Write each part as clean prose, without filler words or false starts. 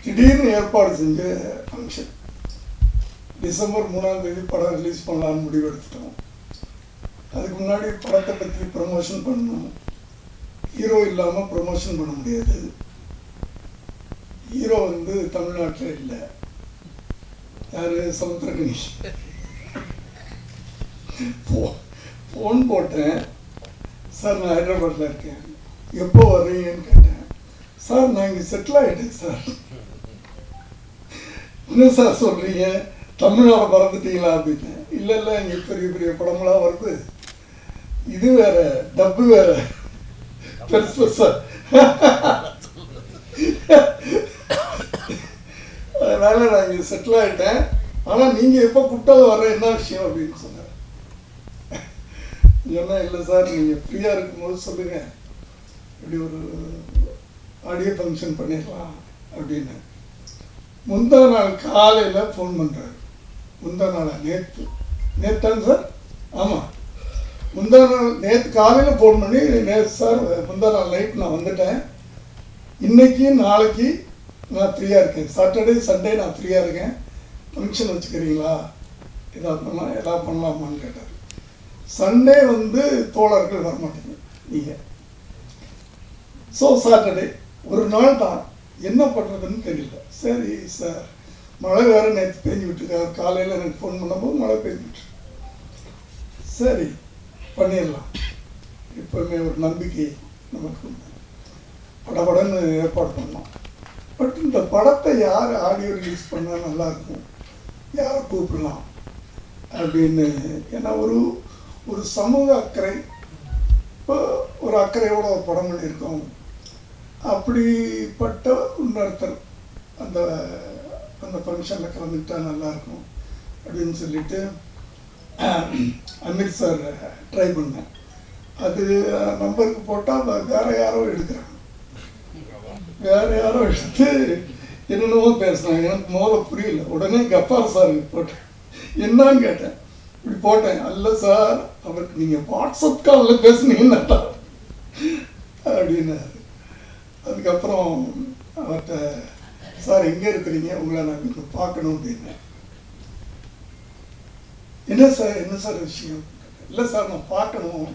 திடீர்னு ஏற்பாடு செஞ்ச ஃபங்க்ஷன். டிசம்பர் 3ஆம் தேதி படம் ரிலீஸ் பண்ணலான்னு முடிவு எடுத்துட்டோம். அதுக்கு முன்னாடி படத்தை பற்றி ப்ரமோஷன் பண்ணணும். ஹீரோ இல்லாமல் ப்ரமோஷன் பண்ண முடியாது. ஹீரோ வந்து தமிழ்நாட்டில் இல்லை. யார்? சமுத்திரகனி. ஃபோன் போட்டேன், சார் நான் ஹைதராபாத்தில் இருக்கேன், எப்போ வர்றீங்கன்னு கேட்டேன். சார் நான் இங்கே செட்டில் ஆகிட்டேன் சார். என்ன சார் சொல்கிறீங்க, தமிழ்நாடு மறந்துட்டீங்களா அப்படின்னு. இல்லை இல்லை, இங்கே பெரிய பெரிய படமெல்லாம் வருது, இது வேற, டப்பு வேற, பெருசு பெருசா, அதனால நான் இங்கே செட்டில் ஆகிட்டேன். ஆனால் நீங்கள் எப்போ கூப்பிட்டாலும் வர்ற என்ன விஷயம் அப்படின்னு சொன்னார். சொன்னால் இல்லை சார், நீங்கள் ஃப்ரீயாக இருக்கும்போது சொல்லுங்கள், இப்படி ஒரு ஆடியோ ஃபங்க்ஷன் பண்ணிடலாம் அப்படின்னு. முந்தா நாள் காலையில் ஃபோன் பண்ணுறாரு. முந்தா நாளா? நேற்றாங்க சார்? ஆமாம், முந்தா நாள் நேற்று காலையில் ஃபோன் பண்ணி, நேற்று சார் முந்தா நாள் நைட் நான் வந்துட்டேன், இன்னைக்கு நாளைக்கு நான் ஃப்ரீயாக இருக்கேன், சாட்டர்டே சண்டே நான் ஃப்ரீயாக இருக்கேன், ஃபங்க்ஷன் வச்சுக்கிறீங்களா, எதாவது பண்ணலாமான்னு கேட்டார். சண்டே வந்து தோழர்கள் வரமாட்டீங்க நீங்கள், ஸோ சாட்டர்டே ஒரு நாள் தான், என்ன பண்ணுறதுன்னு தெரியல. சரி சார், மழை வேறு நேற்று பெஞ்சு விட்டுருக்காரு, காலையில் எனக்கு ஃபோன் பண்ணும்போது மழை பெஞ்சுட்டு, சரி பண்ணிடலாம், எப்போவுமே ஒரு நம்பிக்கை நமக்கு, படபடன்னு ஏற்பாடு பண்ணோம். பட் இந்த படத்தை யார் ஆடியோ ரிலீஸ் பண்ணால் நல்லாயிருக்கும், யாரை கூப்பிடலாம் அப்படின்னு. ஏன்னா ஒரு சமூக அக்கறை, இப்போ ஒரு அக்கறையோட ஒரு படம் பண்ணியிருக்கோம், அப்படிப்பட்ட இன்னொருத்தர் அந்த அந்த ஃபங்க்ஷனில் கலந்துக்கிட்டா நல்லாயிருக்கும் அப்படின்னு சொல்லிட்டு அமித் சார் ட்ரை பண்ணேன். அது நம்பருக்கு போட்டால் வேறு யாரோ எடுக்கிறாங்க, வேறு யாரோ எடுத்து என்னென்னவோ பேசுனாங்க. எனக்கு முதல்ல புரியல. உடனே கப்பார் சார் போட்டேன், என்னான்னு கேட்டேன். இப்படி போட்டேன், அல்ல சார் அவருக்கு நீங்கள் வாட்ஸ்அப் காலில் பேசுனீங்கன்னா அப்படின்னாரு. அதுக்கப்புறம் அவர்கிட்ட, சார் எங்கே இருக்கிறீங்க, உங்களை நான் கொஞ்சம் பார்க்கணும் அப்படின்னேன். என்ன சார் விஷயம்? இல்லை சார் நான் பார்க்கணும்.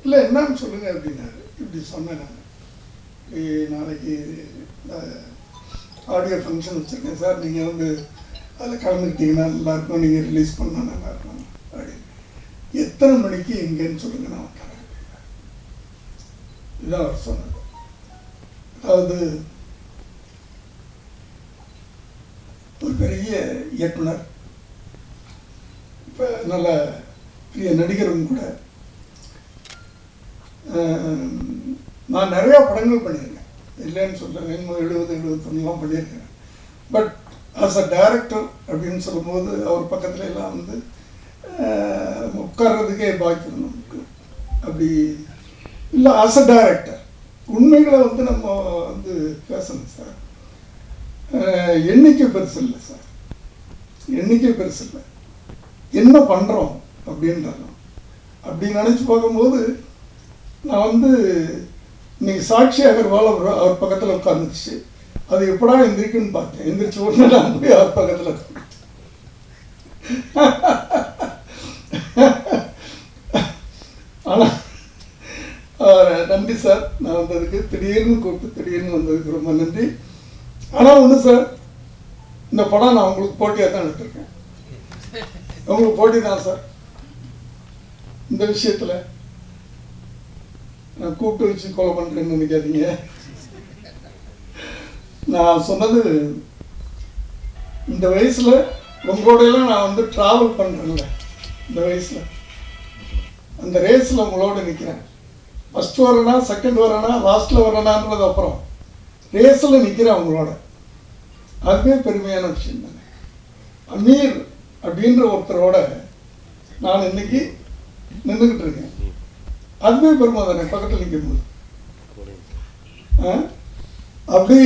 இல்லை என்னன்னு சொல்லுங்கள் அப்படின்னாரு. இப்படி சொன்னேன் நான், நாளைக்கு ஆடியோ ஃபங்க்ஷன் வச்சுருக்கேன் சார், நீங்கள் வந்து அதில் கலந்துக்கிட்டீங்கன்னா நல்லாயிருக்கும், நீங்கள் ரிலீஸ் பண்ணால் நல்லாயிருக்கும் அப்படின்னு. எத்தனை மணிக்கு எங்கேன்னு சொல்லுங்கள், நான் வரேன். இதுதான் அவர் சொன்னது. அதாவது ஒரு பெரிய இயக்குனர், இப்போ நல்ல பெரிய நடிகரும் கூட. நான் நிறையா படங்கள் பண்ணியிருக்கேன், இல்லைன்னு சொல்கிறேன், 70-71 பண்ணியிருக்கேன். பட் ஆஸ் அ டைரக்டர் அப்படின்னு சொல்லும்போது அவர் பக்கத்துல எல்லாம் வந்து உட்கார்றதுக்கே பாக்கியம் நமக்கு. அப்படி இல்லை, ஆஸ் அ டைரக்டர் உண்மைகளை வந்து நம்ம வந்து பேசணும் சார். எண்ணிக்கை பெருசு இல்லை சார், எண்ணிக்கை பெருசு இல்லை, என்ன பண்ணுறோம் அப்படின்றாங்க. அப்படி நினச்சி பார்க்கும்போது நான் வந்து இன்னைக்கு சாட்சி அகர்வால் அவர் பக்கத்தில் உட்காந்துச்சு. அது எப்படா எந்திரிக்குன்னு பார்த்தேன், எந்திரிச்சு உடனே நான் போய் அவர் பக்கத்தில். ஆனால் நன்றி சார், நான் வந்ததுக்கு, திடீர்னு கூப்பிட்டு திடீர்னு வந்ததுக்கு ரொம்ப நன்றி. ஆனால் ஒன்று சார், இந்த படம் நான் உங்களுக்கு போட்டியாக தான் எடுத்திருக்கேன், உங்களுக்கு போட்டி தான் சார். இந்த விஷயத்தில் நான் கூப்பிட்டு வச்சு கொலை பண்ணுறேன்னு நினைக்காதீங்க. நான் சொன்னது, இந்த வயசில் உங்களோடையெல்லாம் நான் வந்து ட்ராவல் பண்ணுறேன்ல, இந்த வயசில் அந்த ரேஸில் உங்களோட நிற்கிறேன். ஃபஸ்ட்டு வரேனா, செகண்ட் வரேனா, லாஸ்ட்டில் வரேனான்றது அப்புறம், ரேஸில் நிற்கிறேன் அவங்களோட. அதுவே பெருமையான விஷயம் தானே. அமீர் அப்படின்ற ஒருத்தரோட நான் இன்னைக்கு நின்றுக்கிட்டு இருக்கேன், அதுவே பெருமை தானே, பக்கத்தில் நிற்கும் போது. அப்படி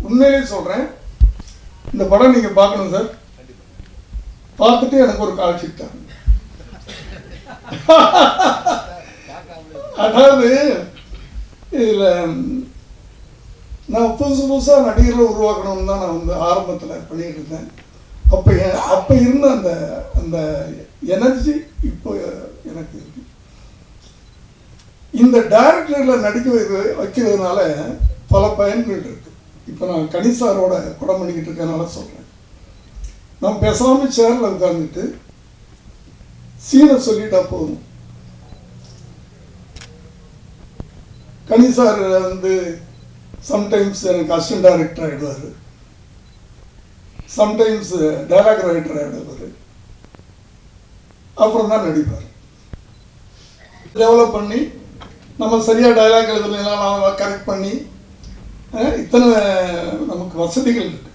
உண்மையிலே சொல்கிறேன், இந்த படம் நீங்கள் பார்க்கணும் சார், பார்த்துட்டு எனக்கு ஒரு கால் ஷீட் தாங்க. அதாவது இதில் நான் புதுசாக நடிகர்களை உருவாக்கணும்னு தான் நான் வந்து ஆரம்பத்தில் பண்ணிகிட்டு இருந்தேன். அப்போ இருந்த அந்த அந்த எனர்ஜி இப்போ எனக்கு இருக்கு. இந்த டைரக்டரில் நடிக்க வைக்கிறதுனால பல பயன்கள் இருக்கு. இப்போ நான் கணிசாரோட படம் பண்ணிக்கிட்டு இருக்கனால சொல்கிறேன். நான் பேசாமல் சேரில் உட்கார்ந்துட்டு சீனை சொல்லிட்டா போதும். கணிசார் வந்து சம்டைம்ஸ் எனக்கு அசிஸ்டன்ட் டைரக்டர் ஆகிடுவார், சம்டைம்ஸ் டைலாக் ரைட்டர் ஆகிடுவார், அப்புறம் தான் நடிப்பார். டெவலப் பண்ணி நம்ம சரியாக டைலாக் எழுதலாம், நாம் கரெக்ட் பண்ணி இத்தனை நமக்கு வசதிகள் இருக்கு.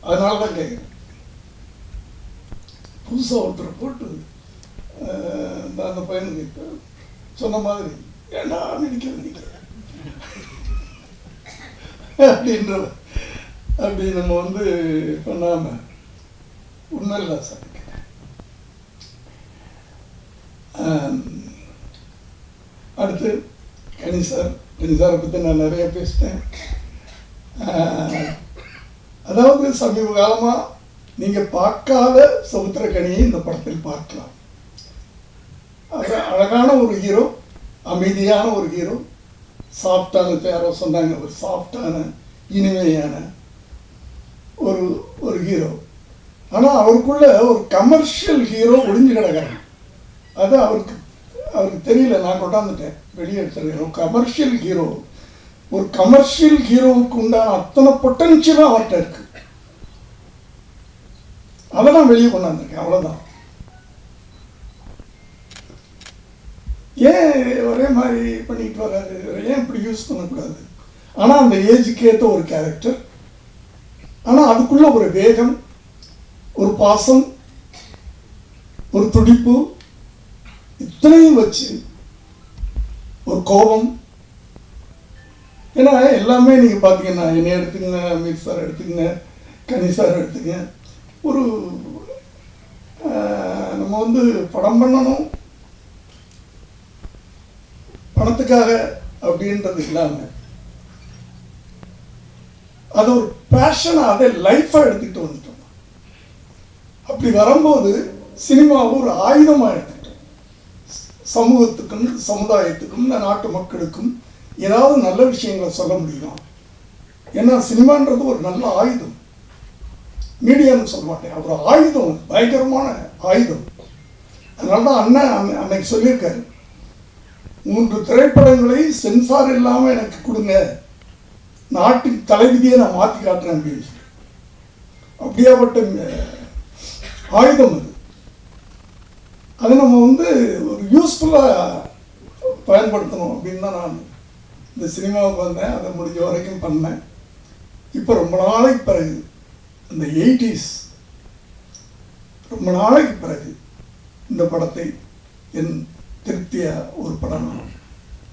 அதனால தான் கேட்குறேன். புதுசாக ஒருத்தர் போட்டு அந்த பையனுக்கு சொன்ன மாதிரி ஏண்டா நடிக்கிறேன் அப்படி நம்ம வந்து பண்ணாம உண்மை இல்லை சார். அடுத்து கணிசாரை பற்றி நான் நிறைய பேசிட்டேன். அதாவது சமீப காலமாக நீங்கள் பார்க்காத சமுத்திரக்கனியை இந்த படத்தில் பார்க்கலாம். அழகான ஒரு ஹீரோ, அமைதியான ஒரு ஹீரோ, சாஃப்டான, யாரோ சொன்னாங்க, ஒரு சாஃப்டான இனிமையான ஒரு ஹீரோ. ஆனால் அவருக்குள்ள ஒரு கமர்ஷியல் ஹீரோ ஒளிஞ்சு கிடக்கிறாங்க. அது அவருக்கு தெரியல. நான் கொண்டாந்துட்டேன், வெளியே எடுத்துருக்கேன். ஒரு கமர்ஷியல் ஹீரோ, ஒரு கமர்ஷியல் ஹீரோவுக்கு உண்டான அத்தனை பொட்டன்ஷியலும் அவர்கிட்ட இருக்கு. அதை நான் வெளியே கொண்டாந்துருக்கேன், அவ்வளோதான். ஏன் ஒரே மாதிரி பண்ணிட்டு வராது, ஏன் இப்படி யூஸ் பண்ணக்கூடாது? ஆனால் அந்த ஏஜுக்கு ஏற்ற ஒரு கேரக்டர், ஆனால் அதுக்குள்ள ஒரு வேகம், ஒரு பாசம், ஒரு துடிப்பு, இத்தனையும் வச்சு ஒரு கோபம். ஏன்னா எல்லாமே நீங்கள் பார்த்தீங்கன்னா, என்னை எடுத்துக்கங்க, அமீர் சார் எடுத்துக்கங்க, கனி சார் எடுத்துங்க. ஒரு நம்ம வந்து படம் பண்ணணும் பணத்துக்காக அப்படின்றது இல்லாமல் அது ஒரு பேஷனாக, அதை லைஃபாக எடுத்துக்கிட்டு வந்துட்டோம். அப்படி வரும்போது சினிமாவை ஒரு ஆயுதமாக எடுத்துக்கிட்டோம். சமூகத்துக்கும் சமுதாயத்துக்கும் இந்த நாட்டு மக்களுக்கும் ஏதாவது நல்ல விஷயங்களை சொல்ல முடியும். ஏன்னா சினிமான்றது ஒரு நல்ல ஆயுதம். மீடியான்னு சொல்ல மாட்டேன், ஒரு ஆயுதம், பயங்கரமான ஆயுதம். அதனால தான் அண்ணன் அன்னைக்கு சொல்லியிருக்காரு, 3 திரைப்படங்களை சென்சார் இல்லாமல் எனக்கு கொடுங்க, நாட்டின் தலைவிதியை நான் மாற்றி காட்டுறேன் அப்படின்னு சொல்லி. அப்படியாப்பட்ட ஆயுதம் அது. அதை நம்ம வந்து ஒரு யூஸ்ஃபுல்லாக பயன்படுத்தணும் அப்படின்னு தான் நான் இந்த சினிமாவுக்கு வந்தேன். அதை முடிஞ்ச வரைக்கும் பண்ணேன். இப்போ ரொம்ப நாளைக்கு பிறகு, இந்த 80s, ரொம்ப நாளைக்கு பிறகு இந்த படத்தை என் திருப்தியாக ஒரு படம் நான்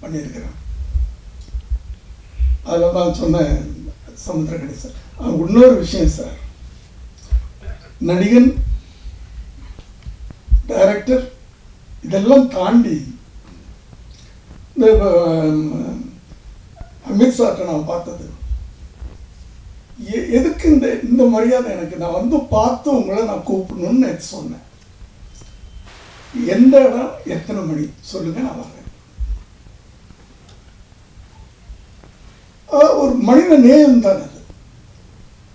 பண்ணியிருக்கிறேன். அதில் தான் சொன்னேன் சமுத்திரக்கனி சார். இன்னொரு விஷயம் சார், நடிகன், டைரக்டர் இதெல்லாம் தாண்டி இந்த அமீர் சார்ட்ட நான் பார்த்தது, எதுக்கு இந்த மரியாதை எனக்கு, நான் வந்து பார்த்து உங்களை நான் கூப்பிடணும்னு நேற்று சொன்னேன். எந்த இடம், எத்தனை மணி சொல்லுங்க, நான் வரேன். ஒரு மனித நேயம் தான் அது.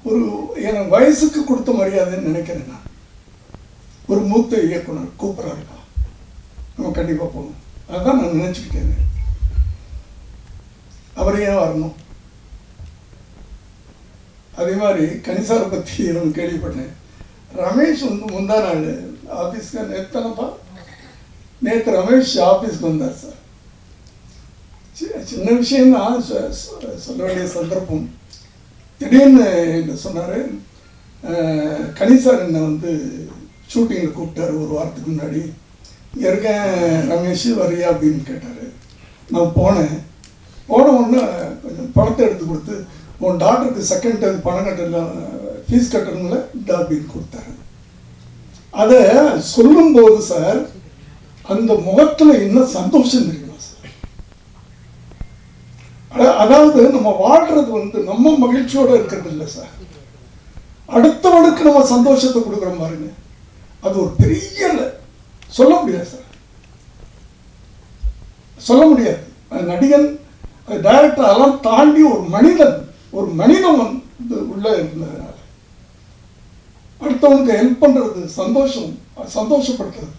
ஒரு எனக்கு வயசுக்கு கொடுத்த மரியாதைன்னு நினைக்கிறேன் நான். ஒரு மூத்த இயக்குனர் கூப்பிட்றாருப்பா, நம்ம கண்டிப்பாக போகணும், அதுதான் நான் நினச்சிக்கிட்டேன். அவர் ஏன் வரணும்? அதே மாதிரி கனிசாரை பற்றி நான் கேள்விப்பட்டேன். ரமேஷ் வந்து முந்தா நாள் ஆஃபீஸ்க்கு நேற்று ரமேஷ் ஆஃபீஸ்க்கு வந்தார் சார். சின்ன விஷயம்தான், சொல்ல வேண்டிய சந்தர்ப்பம். திடீர்னு என்ன சொன்னார், கனிசார் என்னை வந்து ஷூட்டிங்கில் கூப்பிட்டாரு ஒரு வாரத்துக்கு முன்னாடி. இங்கே இருக்கேன் ரமேஷ், வரியா அப்படின்னு கேட்டார். நான் போன உடனே கொஞ்சம் பணத்தை எடுத்து கொடுத்து, உன் டாக்டருக்கு செகண்ட் டைம் பணம் கட்டல, ஃபீஸ் கட்டணுங்கள இந்த அப்படின்னு கொடுத்தாரு. அதை சொல்லும்போது சார், அந்த முகத்தில் என்ன சந்தோஷம் தெரியுமா சார்? அதாவது நம்ம வாழ்றது வந்து நம்ம மகிழ்ச்சியோட இருக்கிறது இல்லை சார், அடுத்தவனுக்கு நம்ம சந்தோஷத்தை கொடுக்குற பாருங்க, அது ஒரு பெரிய சொல்ல முடியாது சார், சொல்ல முடியாது. நடிகன் டைரக்டர் அதெல்லாம் தாண்டி ஒரு மனிதன் வந்து உள்ள இருந்ததுனால அடுத்தவனுக்கு ஹெல்ப் பண்றது, சந்தோஷப்படுத்துறது.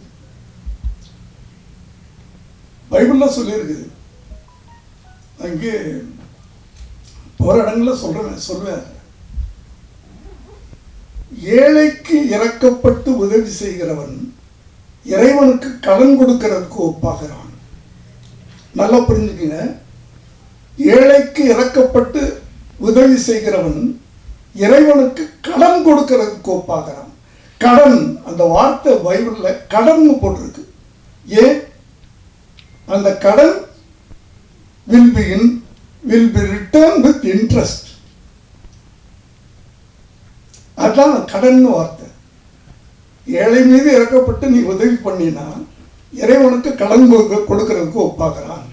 பைபிள்ல சொல்லியிருக்கு, அங்கே ஒரு இடங்கள்ல சொல்வேன், ஏழைக்கு இறக்கப்பட்டு உதவி செய்கிறவன் இறைவனுக்கு கடன் கொடுக்கிறதுக்கு ஒப்பாகிறான். நல்லா புரிஞ்சுக்கங்க, ஏழைக்கு இறக்கப்பட்டு உதவி செய்கிறவன் இறைவனுக்கு கடன் கொடுக்கிறதுக்கு ஒப்பாகிறான். கடன், அந்த வார்த்தை பைபிள்ல கடன் போட்டிருக்கு. ஏன்? அந்த கடன் will be returned with interest. அதான் கடன் வார்த்தை. ஏழை மீது இறக்கப்பட்டு நீ உதவி பண்ணினா இறைவனுக்கு கடன் கொடுக்கிறதுக்கு ஒப்பாகிறான்.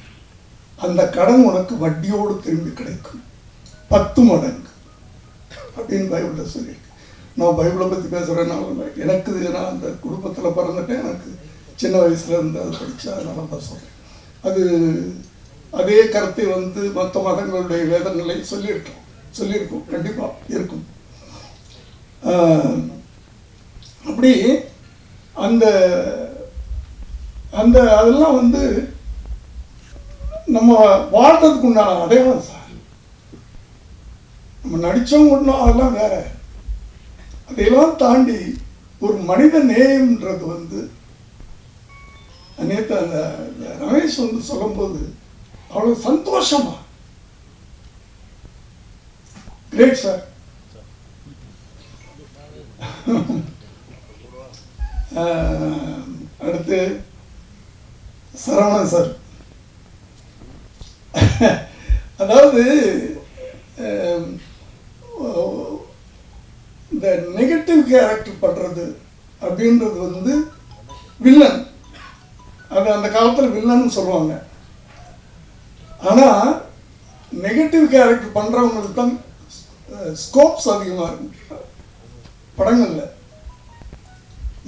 அந்த கடன் உனக்கு வட்டியோடு திரும்பி கிடைக்கும், 10 மடங்கு அப்படின்னு பைபிள்ல சொல்லியிருக்கு. நான் பைபிளை பற்றி பேசுகிறேன்னால எனக்கு நான் அந்த குடும்பத்தில் பிறந்துட்டேன், எனக்கு சின்ன வயசுல இருந்து அதை படித்தா, அதனால தான் சொல்கிறேன். அது அதே கருத்தை வந்து மற்ற மதங்களுடைய வேதங்களை சொல்லியிருக்கும், கண்டிப்பாக இருக்கும். அப்படி அந்த அந்த அதெல்லாம் வந்து நம்ம வாழ்றதுக்கு உண்டான அடையாளம் சார். நம்ம நடித்தவங்க ஒன்றும் அதெல்லாம் வேற, அதையெல்லாம் தாண்டி ஒரு மனித நேயம்ன்றது வந்து நேற்று அந்த ரமேஷ் வந்து சொல்லும்போது அவ்வளோ சந்தோஷமா. Great sir. அடுத்து சரவணன் சார். அதாவது இந்த நெகட்டிவ் கேரக்டர் பண்றது அப்படின்றது வந்து வில்லன், அது அந்த காலத்தில் வில்லன்னு சொல்லுவாங்க. ஆனால் நெகட்டிவ் கேரக்டர் பண்ணுறவங்களுக்கு தான் ஸ்கோப்ஸ் அதிகமாக இருக்கு படங்கள்ல.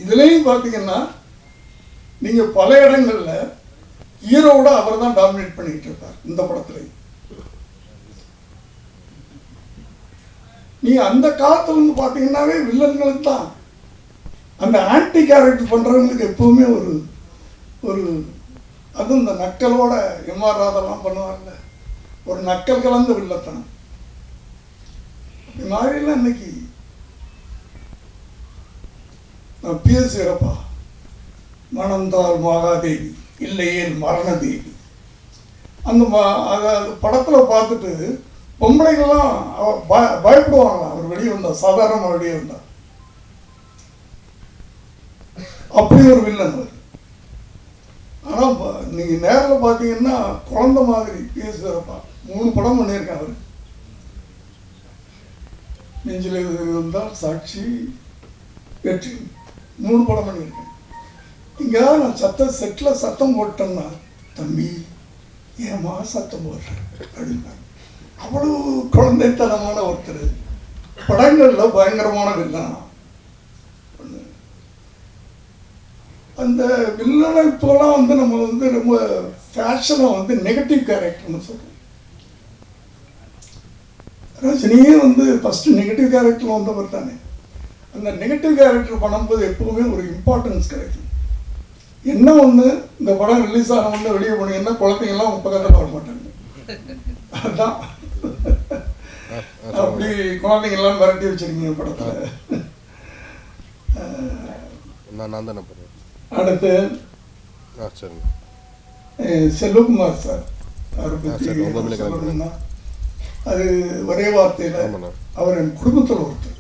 இதுலேயும் பார்த்தீங்கன்னா நீங்கள் பல இடங்களில் ஹீரோவோட அவர் தான் டாமினேட் பண்ணிக்கிட்டு இருப்பார். இந்த படத்துலையும் நீங்கள் அந்த காலத்துல இருந்து பார்த்தீங்கன்னாவே வில்லன்களுக்கு தான், அந்த ஆன்டி கேரக்டர் பண்ணுறவங்களுக்கு எப்பவுமே ஒரு ஒரு அதுவும் இந்த நக்கலோட எம்ஆர் ராதெல்லாம் பண்ணுவாங்கல்ல, ஒரு நக்கல் கலந்த வில்லத்தனம். இது மாதிரிலாம் இன்னைக்கு நான் பேசுகிறப்பா, மணந்தால் மகாதேவி இல்லையேல் மரணதேவி, அந்த படத்தில் பார்த்துட்டு பொம்பளைகள்லாம் பயப்படுவாங்களாம் அவர் வெளியே வந்தார், சாதாரணமாக வெளியே வந்தார். அப்படி ஒரு வில்லன் அவர். ஆனால் நீங்கள் நேரில் பார்த்தீங்கன்னா குழந்தை மாதிரி பேசுகிறப்பா. 3 படம் பண்ணியிருக்கேன் அவர். நெஞ்சில் இருந்தால், சாட்சி, வெற்றி, 3 படம் பண்ணியிருக்கேன். இங்கேயாவது நான் செட்டில் சத்தம் போட்டேன்னா, தம்பி ஏமா சத்தம் போடுறேன் அப்படின்னா, அவ்வளவு குழந்தைத்தனமான ஒருத்தர். படங்களில் பயங்கரமான வில்லனா. அந்த வில்லனை இப்போலாம் வந்து நம்ம வந்து ரொம்ப ஃபேஷனாக வந்து நெகட்டிவ் கேரக்டர்னு சொல்கிறோம். ரஜினியே வந்து ஃபஸ்ட்டு நெகட்டிவ் கேரக்டரில் வந்தவர் தானே. அந்த நெகட்டிவ் கேரக்டர் பண்ணும்போது எப்பவுமே ஒரு இம்பார்ட்டன்ஸ் கிடைக்கும். என்ன ஒன்று, இந்த படம் ரிலீஸ் ஆன ஒன்று வெளியே போனீங்கன்னா குழந்தைங்கள்லாம் உங்கள் பக்கத்தில் வர மாட்டாங்க. அதுதான் அப்படி குழந்தைங்கள்லாம் மிரட்டி வச்சிருக்கீங்க படத்தில். அடுத்து செல்வகுமார் சார், அவரை பற்றி சொல்லணும்னா அது ஒரே வார்த்தையில் அவர் என் குடும்பத்தில் ஒருத்தர்.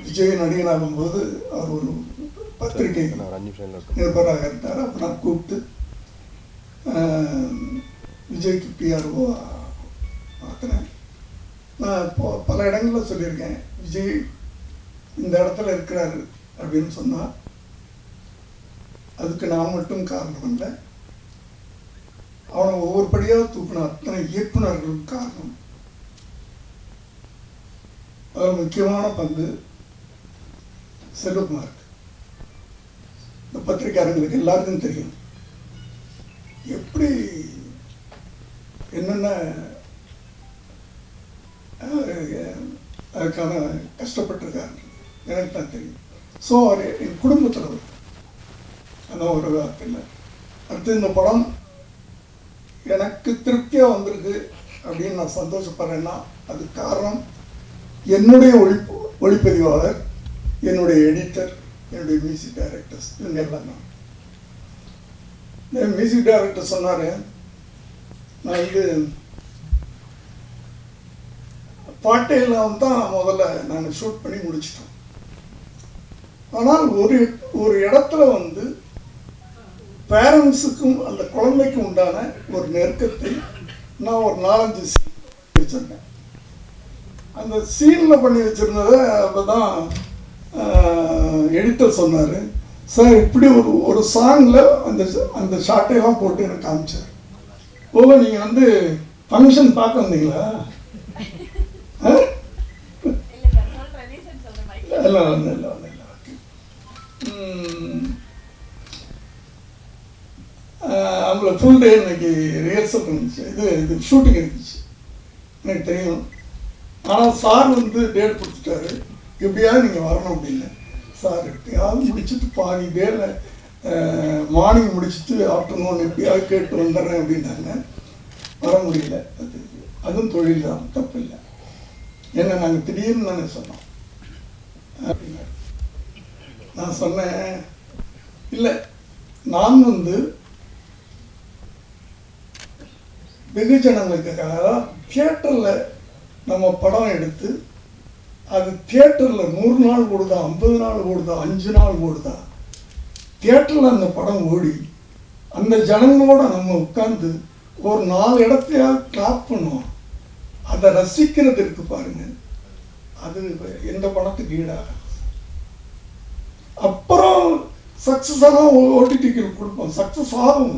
விஜய் நடிகனாகும்போது அவர் ஒரு பத்திரிகை நிருபராக இருந்தார். அப்போ நான் கூப்பிட்டு விஜய்க்கு பிஆர்ஓ ஆக்கினேன். நான் பல இடங்களில் சொல்லியிருக்கேன், விஜய் இந்த இடத்துல இருக்கிறாரு அப்படின்னு சொன்னால் அதுக்கு நான் மட்டும் காரணம் இல்லை, அவனை ஒவ்வொரு படியாக தூக்கின அத்தனை இயக்குநர்களும் காரணம். அதில் முக்கியமான பங்கு செல்வகுமார். இந்த பத்திரிகையாளர்களுக்கு எல்லாருக்கும் தெரியும் எப்படி என்னென்ன அதுக்கான கஷ்டப்பட்டிருக்காரு எனக்கு தான் தெரியும். ஸோ அவர் என் குடும்பத்தில் அதான் ஒரு வார்த்தையில் அடுத்து இந்த படம் எனக்கு திருப்தியாக வந்திருக்கு அப்படின்னு நான் சந்தோஷப்படுறேன்னா அதுக்கு காரணம் என்னுடைய ஒளிப்பதிவாளர், என்னுடைய எடிட்டர், என்னுடைய மியூசிக் டைரக்டர்ஸ், இவங்க எல்லாம் தான். மியூசிக் டைரக்டர் சொன்னார், நான் பாட்டையெல்லாம் தான் முதல்ல நாங்கள் ஷூட் பண்ணி முடிச்சிட்டோம். ஆனால் ஒரு இடத்துல பேரண்ட்ஸுக்கும் அந்த குழந்தைக்கும் உண்டான ஒரு நெருக்கத்தை நான் ஒரு 4-5 சீன் வச்சுருந்தேன். அந்த சீனில் பண்ணி வச்சுருந்ததை அப்போ தான் எடிட்டர் சொன்னார், சார் இப்படி ஒரு சாங்கில் அந்த ஷார்ட்டையெல்லாம் போட்டு எனக்கு காமிச்சார். நீங்கள் ஃபங்க்ஷன் பார்க்க வந்தீங்களா? இல்லை அவங்கள ஃபுல் டே இன்னைக்கு ரிஹர்சல் இருந்துச்சு, இது ஷூட்டிங் இருந்துச்சு எனக்கு தெரியும். ஆனால் சார் டேட் கொடுத்துட்டாரு, எப்படியாவது நீங்கள் வரணும் அப்படின்னு. சார் எப்படியாவது முடிச்சுட்டு பாதி டேல மார்னிங் முடிச்சுட்டு ஆஃப்டர்நூன் எப்படியாவது கேட்டு வந்துடுறேன் அப்படின்னாங்க. வர முடியல, அதுவும் தொழில் தான், தப்பு இல்லை. என்ன நாங்கள் திடீர்னு தானே சொன்னோம் அப்படின்னா நான் சொன்னேன், இல்லை நான் வெகுஜனங்களுக்காக தியேட்டரில் நம்ம படம் எடுத்து அது தியேட்டரில் 100 நாள் ஓடுதா, 50 நாள் ஓடுதா, 5 நாள் ஓடுதா, தியேட்டரில் அந்த படம் ஓடி அந்த ஜனங்களோட நம்ம உட்கார்ந்து ஒரு 4 இடத்தையாவது கிளாப் பண்ணுவோம். அதை ரசிக்கிறது இருக்கு பாருங்க, அது எந்த படத்துக்கு ஈடாக. அப்புறம் சக்சஸ் ஆனால் ஓடிடிக்கு கொடுப்போம், சக்சஸ் ஆகும்.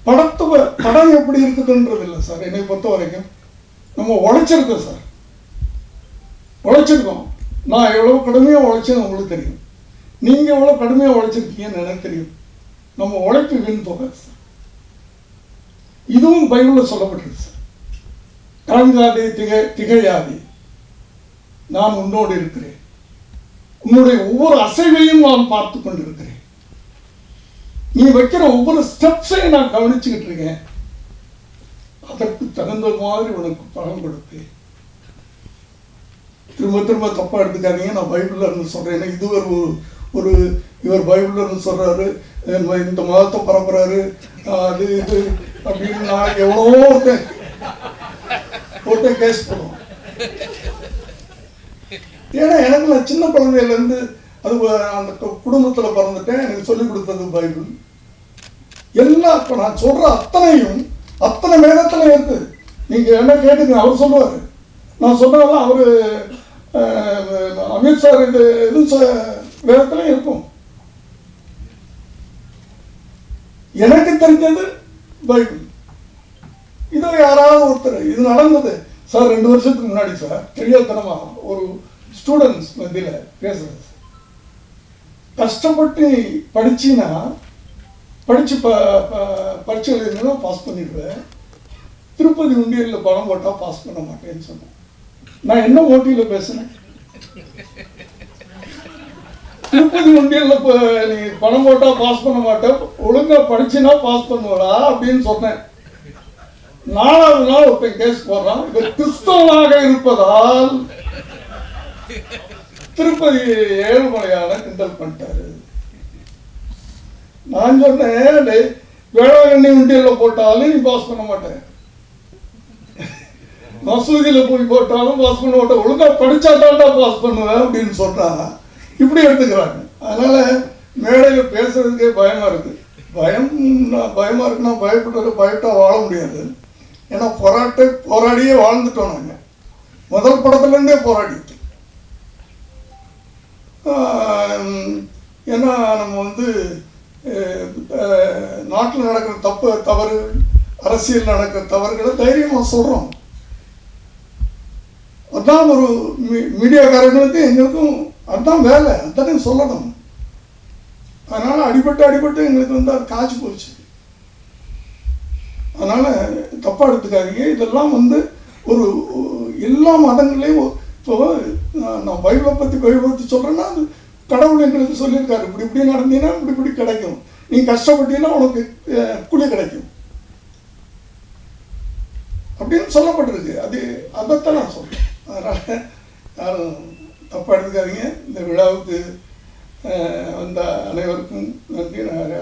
படம் எப்படி இருக்குதுன்றது இல்லை சார். என்னை பொறுத்த வரைக்கும் நம்ம உழைச்சிருக்கோம் சார், உழைச்சிருக்கோம். நான் எவ்வளோ கடுமையாக உழைச்சேன்னு உங்களுக்கு தெரியும், நீங்கள் எவ்வளோ கடுமையாக உழைச்சிருக்கீங்கன்னு எனக்கு தெரியும். நம்ம உழைப்பு வீண் போகாது சார். இதுவும் பைபிளில் சொல்லப்பட்டிருக்கு சார், கலங்காதே திகையாதே, நான் உன்னோடு இருக்கிறேன், உன்னுடைய ஒவ்வொரு அசைவையும் நான் பார்த்து கொண்டிருக்கிறேன், நீ வைக்கிற ஒவ்வொரு ஸ்டெப்ஸையும் நான் கவனிச்சுக்கிட்டு இருக்கேன், அதற்கு தகுந்த மாதிரி உனக்கு பலன் கொடுப்பேன். திரும்ப திரும்ப தப்பா எடுத்துக்காதீங்க, நான் பைபிள்ல இருந்து சொல்றேன். இது ஒரு இவர் பைபிள்ல இருந்து சொல்றாரு, இந்த மதத்தை பரப்புறாரு, அது இது அப்படின்னு நான் எவ்வளோ ஒருத்தன் கேஸ் பண்ணுவோம். ஏன்னா எனக்கு நான் சின்ன குழந்தையிலேருந்து அது அந்த குடும்பத்தில் பிறந்துட்டேன். எனக்கு சொல்லிக் கொடுத்தது பைபிள். எல்லாம் இப்போ நான் சொல்கிற அத்தனை வேதத்தில் இருக்கு. நீங்கள் என்ன கேட்டுங்க, அவர் சொல்லுவார். நான் சொன்னாலும் அவர் அமித்ஷா இது வேதத்தில் இருக்கும். எனக்கு தெரிஞ்சது பைபிள். இதோ யாராவது ஒருத்தர் இது நடந்தது சார் 2 வருஷத்துக்கு முன்னாடி சார், தெரியாதனமா ஒரு ஸ்டூடெண்ட்ஸ் மத்தியில் பேசுறது. கஷ்டப்பட்டு படிச்சின்னா படித்து பரீட்சை எழுதினா பாஸ் பண்ணிடுவேன், திருப்பதி உண்டியலில் பணம் போட்டால் பாஸ் பண்ண மாட்டேன்னு சொன்னேன். நான் என்ன மோட்டிவில் பேசுனேன்? திருப்பதி உண்டியலில் நீ பணம் போட்டால் பாஸ் பண்ண மாட்டேன், ஒழுங்காக படிச்சுன்னா பாஸ் பண்ணுவடா அப்படின்னு சொன்னேன். 4வது நாள் ஒருத்தன் கேஸ் போடுறான், இவர் கிறிஸ்தவனாக இருப்பதால் திருப்பதி ஏழுமலையான கிண்டல் பண்ணிட்டாரு. நான் சொன்னேன், வேளாங்கண்ணி உண்டியலில் போட்டாலும் நீ பாஸ் பண்ண மாட்டேன், மசூதியில் போய் போட்டாலும் பாஸ் பண்ண மாட்டேன், ஒழுங்கா படிச்சாட்டாண்டா பாஸ் பண்ணுவேன் அப்படின்னு சொல்றான். இப்படி எடுத்துக்கிறாங்க. அதனால மேடையில் பேசுறதுக்கே பயமா இருக்கு. பயமா இருக்குன்னா பயப்பட்டா வாழ முடியாது. ஏன்னா போராடியே வாழ்ந்துட்டோம். நாங்கள் முதல் படத்துலேருந்தே போராடிட்டு. ஏன்னா நம்ம நாட்டில் நடக்கிற தவறு, அரசியல் நடக்கிற தவறுகளை தைரியமாக சொல்கிறோம். அதுதான் ஒரு மீடியாக்காரங்களுக்கு எங்களுக்கும் அதுதான் வேலை, அதுதானே சொல்லணும். அதனால் அடிபட்டு எங்களுக்கு வந்து அது காய்ச்சி போச்சு. அதனால் தப்பாக எடுத்துக்காதீங்க. இதெல்லாம் வந்து ஒரு எல்லா மதங்களையும் இப்போ நான் பைபிளை பற்றி சொல்கிறேன்னா அது கடவுள் எங்களுக்கு சொல்லியிருக்காரு, இப்படி நடந்தீங்கன்னா இப்படி கிடைக்கும், நீ கஷ்டப்பட்டீங்கன்னா உனக்கு கூலி கிடைக்கும் அப்படின்னு சொல்லப்பட்டிருக்கு. அதைத்தான் நான் சொல்கிறேன். அதனால் யாரும் தப்பாக எடுத்துக்காதீங்க. இந்த விழாவுக்கு வந்த அனைவருக்கும் நன்றி. நான்